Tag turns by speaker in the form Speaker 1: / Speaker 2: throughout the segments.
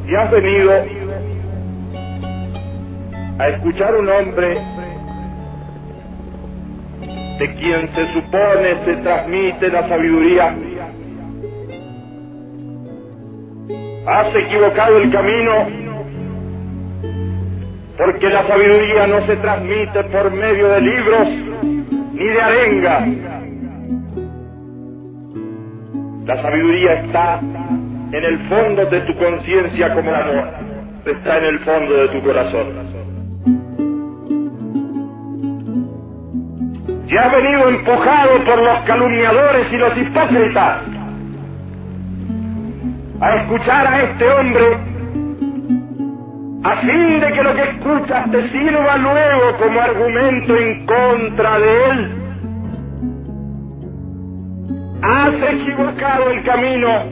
Speaker 1: Y has venido a escuchar un hombre de quien se supone se transmite la sabiduría. Has equivocado el camino, porque la sabiduría no se transmite por medio de libros ni de arengas. La sabiduría está en el fondo de tu conciencia como el amor, está en el fondo de tu corazón. Y has venido empujado por los calumniadores y los hipócritas a escuchar a este hombre, a fin de que lo que escuchas te sirva luego como argumento en contra de él. Has equivocado el camino,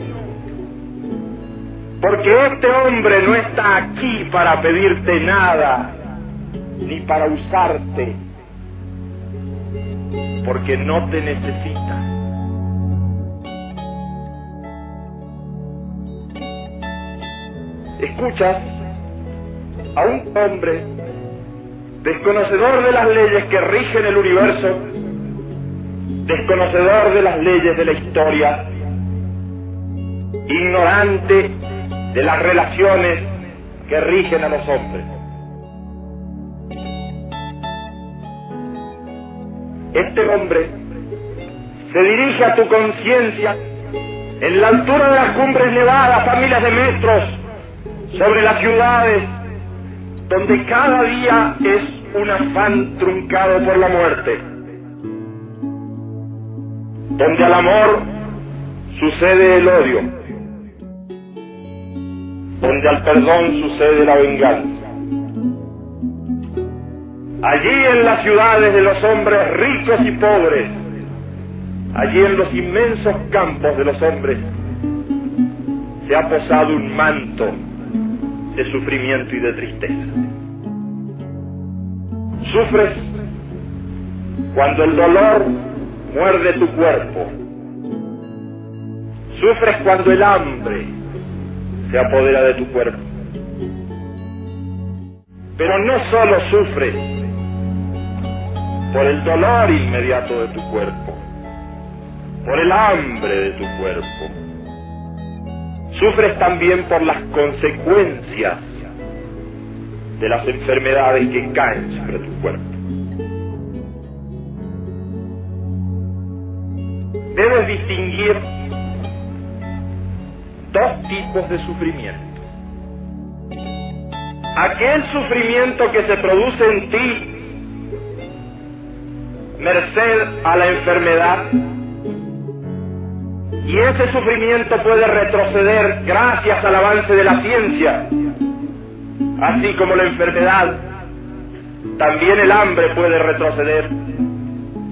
Speaker 1: porque este hombre no está aquí para pedirte nada, ni para usarte, porque no te necesita. Escuchas a un hombre desconocedor de las leyes que rigen el universo, desconocedor de las leyes de la historia, ignorante de las relaciones que rigen a los hombres. Este hombre se dirige a tu conciencia en la altura de las cumbres nevadas a miles de metros sobre las ciudades, donde cada día es un afán truncado por la muerte, donde al amor sucede el odio, donde al perdón sucede la venganza. Allí en las ciudades de los hombres ricos y pobres, allí en los inmensos campos de los hombres, se ha posado un manto de sufrimiento y de tristeza. Sufres cuando el dolor muerde tu cuerpo. Sufres cuando el hambre se apodera de tu cuerpo. Pero no solo sufres por el dolor inmediato de tu cuerpo, por el hambre de tu cuerpo. Sufres también por las consecuencias de las enfermedades que caen sobre tu cuerpo. Debes distinguir dos tipos de sufrimiento. Aquel sufrimiento que se produce en ti merced a la enfermedad, y ese sufrimiento puede retroceder gracias al avance de la ciencia, así como la enfermedad. También el hambre puede retroceder,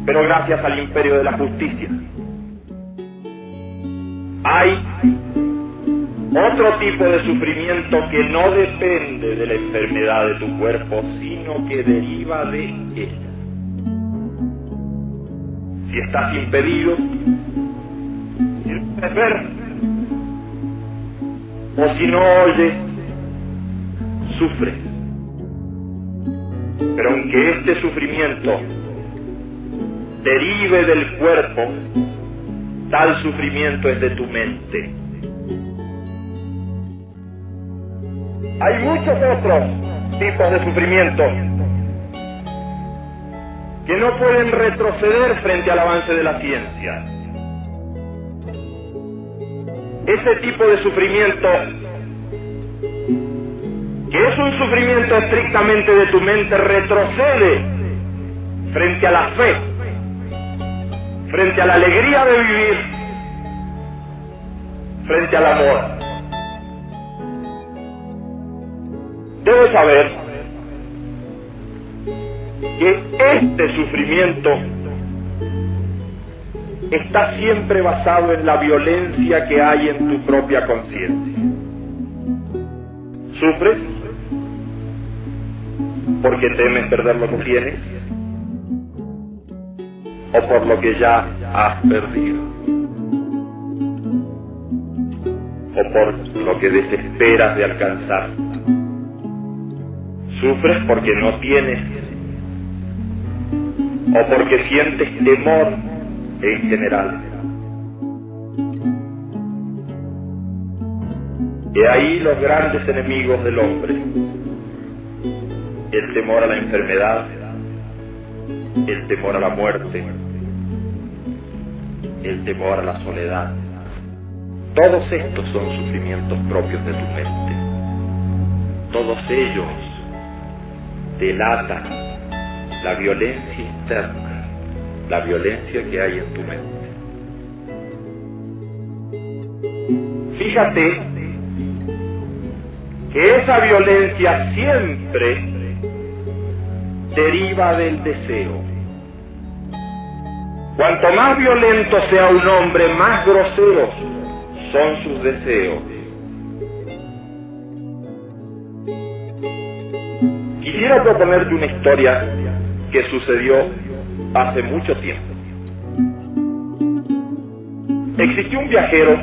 Speaker 1: pero gracias al imperio de la justicia. Hay otro tipo de sufrimiento que no depende de la enfermedad de tu cuerpo, sino que deriva de ella. Si estás impedido, si no puedes ver, o si no oyes, sufres. Pero aunque este sufrimiento derive del cuerpo, tal sufrimiento es de tu mente. Hay muchos otros tipos de sufrimiento que no pueden retroceder frente al avance de la ciencia. Ese tipo de sufrimiento, que es un sufrimiento estrictamente de tu mente, retrocede frente a la fe, frente a la alegría de vivir, frente al amor. Debes saber que este sufrimiento está siempre basado en la violencia que hay en tu propia conciencia. ¿Sufres porque temes perder lo que tienes o por lo que ya has perdido? o por lo que desesperas de alcanzar. Sufres porque no tienes o porque sientes temor en general. He ahí los grandes enemigos del hombre: el temor a la enfermedad, el temor a la muerte, el temor a la soledad. Todos estos son sufrimientos propios de tu mente. Todos ellos delatan la violencia interna, la violencia que hay en tu mente. Fíjate que esa violencia siempre deriva del deseo. Cuanto más violento sea un hombre, más groseros son sus deseos. Quisiera proponerte una historia que sucedió hace mucho tiempo. Existió un viajero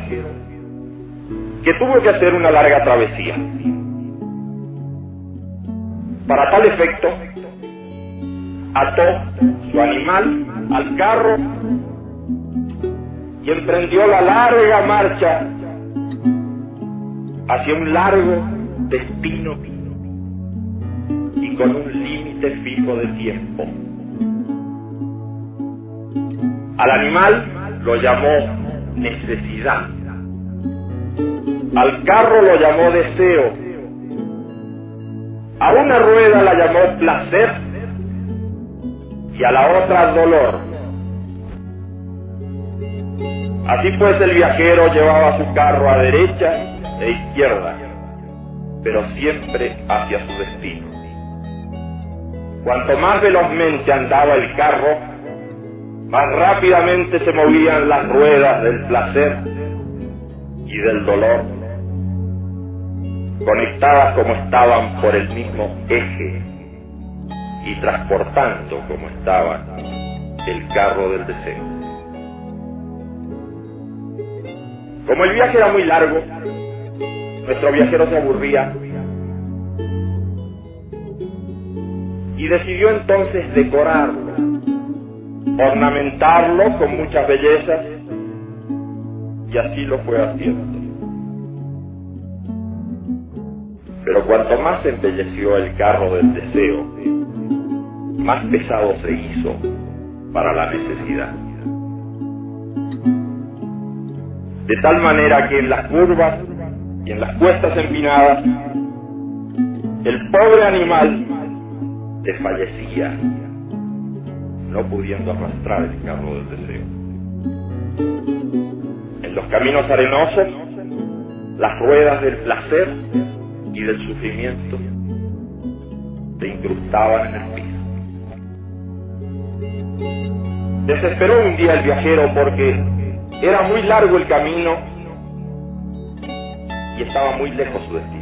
Speaker 1: que tuvo que hacer una larga travesía. Para tal efecto, ató su animal al carro y emprendió la larga marcha hacia un largo destino y con un límite fijo de tiempo. Al animal lo llamó necesidad, al carro lo llamó deseo, a una rueda la llamó placer y a la otra dolor. Así pues, el viajero llevaba su carro a derecha e izquierda, pero siempre hacia su destino. Cuanto más velozmente andaba el carro, más rápidamente se movían las ruedas del placer y del dolor, conectadas como estaban por el mismo eje y transportando como estaba el carro del deseo. Como el viaje era muy largo, nuestro viajero se aburría y decidió entonces decorarlo, ornamentarlo con muchas bellezas, y así lo fue haciendo. Pero cuanto más embelleció el carro del deseo, más pesado se hizo para la necesidad. De tal manera que en las curvas y en las cuestas empinadas, el pobre animal desfallecía, no pudiendo arrastrar el carro del deseo. En los caminos arenosos, las ruedas del placer y del sufrimiento se incrustaban en el piso. Desesperó un día el viajero porque era muy largo el camino y estaba muy lejos su destino.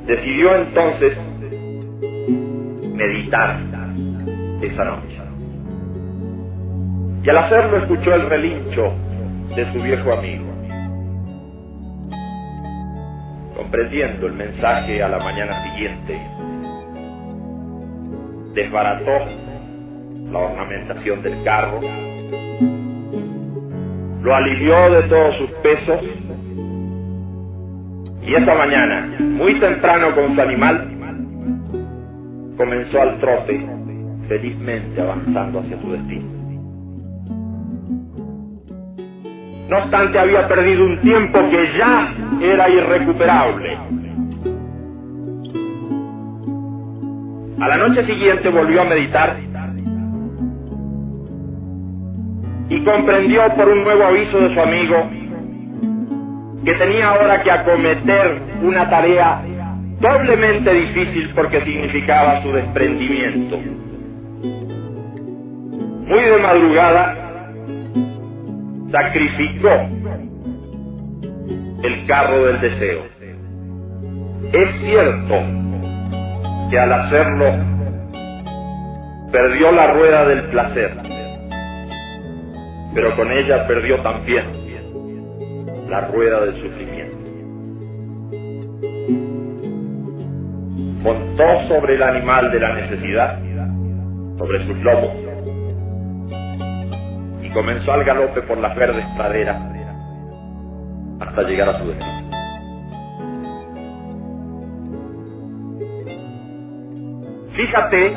Speaker 1: Decidió entonces meditar esa noche. Y al hacerlo escuchó el relincho de su viejo amigo. Comprendiendo el mensaje, a la mañana siguiente desbarató la ornamentación del carro, lo alivió de todos sus pesos, y esta mañana, muy temprano con su animal, comenzó al trote, felizmente avanzando hacia su destino. No obstante, había perdido un tiempo que ya era irrecuperable. A la noche siguiente volvió a meditar y comprendió por un nuevo aviso de su amigo que tenía ahora que acometer una tarea doblemente difícil porque significaba su desprendimiento. Muy de madrugada sacrificó el carro del deseo. Es cierto que al hacerlo perdió la rueda del placer, pero con ella perdió también la rueda del sufrimiento. Montó sobre el animal de la necesidad, sobre sus lomos, y comenzó al galope por las verdes praderas hasta llegar a su destino. Fíjate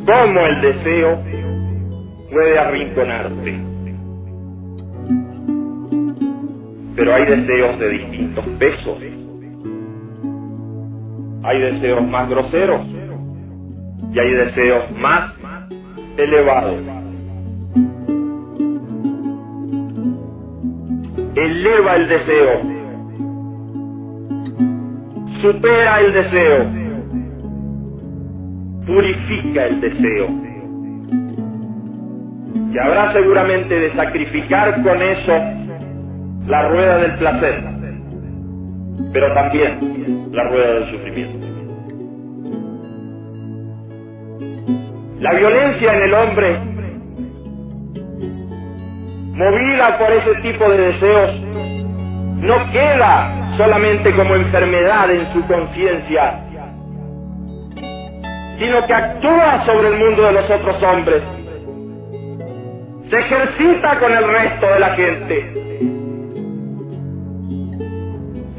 Speaker 1: cómo el deseo puede arrinconarte. Pero hay deseos de distintos pesos. Hay deseos más groseros y hay deseos más elevados. Eleva el deseo, supera el deseo, purifica el deseo. Y habrá seguramente de sacrificar con eso la rueda del placer, pero también la rueda del sufrimiento. La violencia en el hombre, movida por ese tipo de deseos, no queda solamente como enfermedad en su conciencia, sino que actúa sobre el mundo de los otros hombres, se ejercita con el resto de la gente.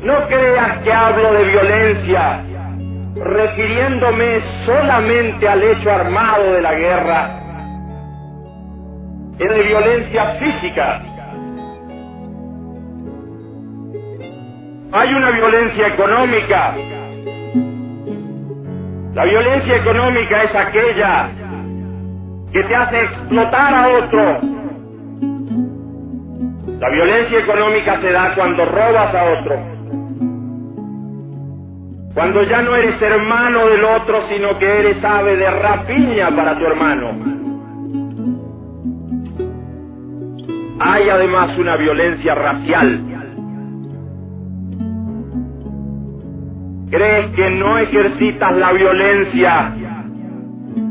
Speaker 1: No creas que hablo de violencia refiriéndome solamente al hecho armado de la guerra. Es de violencia física. Hay una violencia económica. La violencia económica es aquella que te hace explotar a otro. La violencia económica se da cuando robas a otro, cuando ya no eres hermano del otro, sino que eres ave de rapiña para tu hermano. Hay además una violencia racial. ¿Crees que no ejercitas la violencia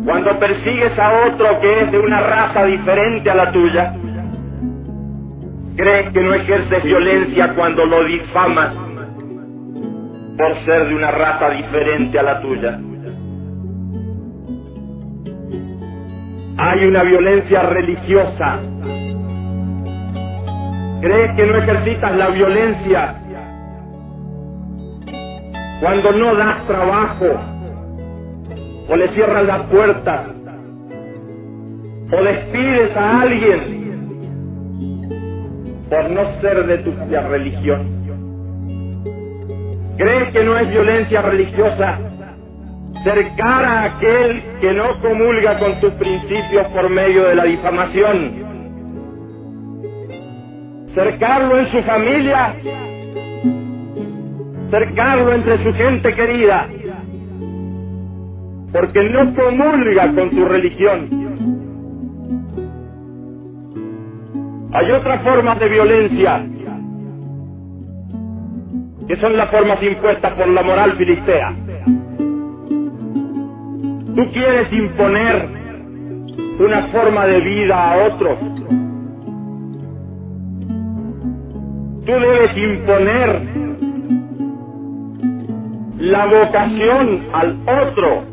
Speaker 1: cuando persigues a otro que es de una raza diferente a la tuya? ¿Crees que no ejerces violencia cuando lo difamas por ser de una raza diferente a la tuya? Hay una violencia religiosa. ¿Crees que no ejercitas la violencia cuando no das trabajo, o le cierras las puertas, o despides a alguien por no ser de tu propia religión? ¿Crees que no es violencia religiosa cercar a aquel que no comulga con tus principios por medio de la difamación? Cercarlo en su familia, cercarlo entre su gente querida, porque no comulga con tu religión. Hay otras formas de violencia, que son las formas impuestas por la moral filistea. Tú quieres imponer una forma de vida a otro. Tú debes imponer la vocación al otro.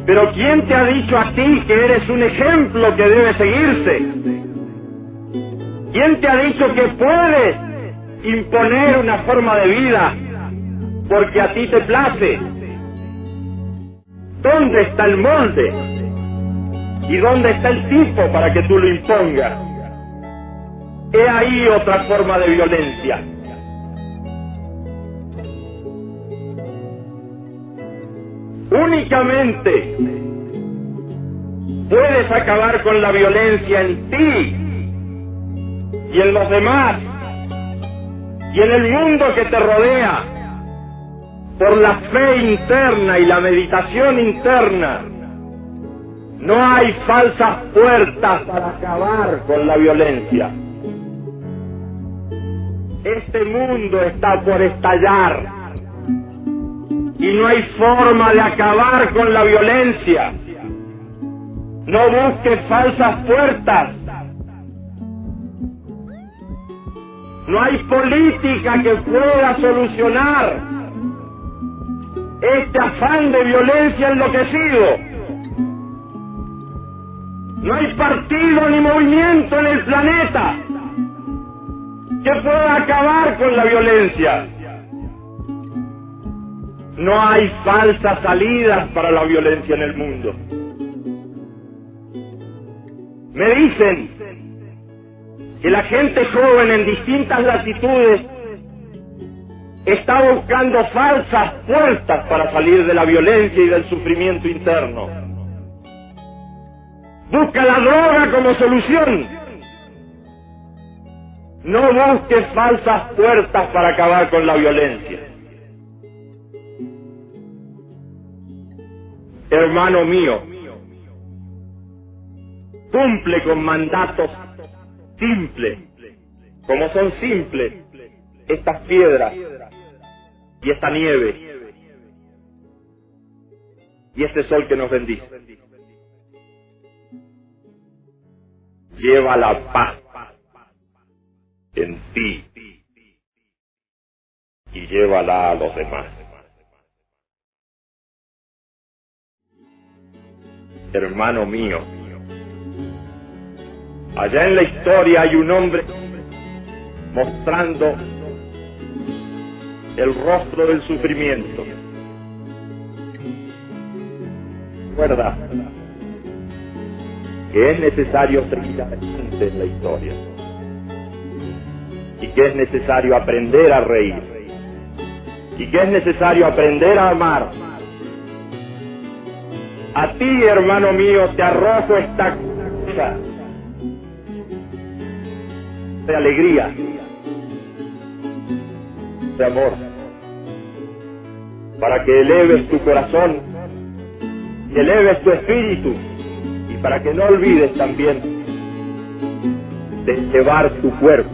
Speaker 1: Pero ¿quién te ha dicho a ti que eres un ejemplo que debe seguirse? ¿Quién te ha dicho que puedes imponer una forma de vida porque a ti te place? ¿Dónde está el molde? ¿Y dónde está el tipo para que tú lo impongas? He ahí otra forma de violencia. Únicamente puedes acabar con la violencia en ti y en los demás y en el mundo que te rodea por la fe interna y la meditación interna. No hay falsas puertas para acabar con la violencia. Este mundo está por estallar y no hay forma de acabar con la violencia No busques falsas puertas. No hay política que pueda solucionar este afán de violencia enloquecido. No hay partido ni movimiento en el planeta que pueda acabar con la violencia. No hay falsas salidas para la violencia en el mundo. Me dicen que la gente joven en distintas latitudes está buscando falsas puertas para salir de la violencia y del sufrimiento interno. Busca la droga como solución. No busques falsas puertas para acabar con la violencia. Hermano mío, cumple con mandatos simples, como son simples estas piedras y esta nieve y este sol que nos bendice. Lleva la paz en ti y llévala a los demás. Hermano mío, allá en la historia hay un hombre mostrando el rostro del sufrimiento. Recuerda que es necesario seguir adelante en la historia y que es necesario aprender a reír y que es necesario aprender a amar. A ti, hermano mío, te arrojo esta cosa de alegría, de amor, para que eleves tu corazón, que eleves tu espíritu y para que no olvides también de llevar tu cuerpo.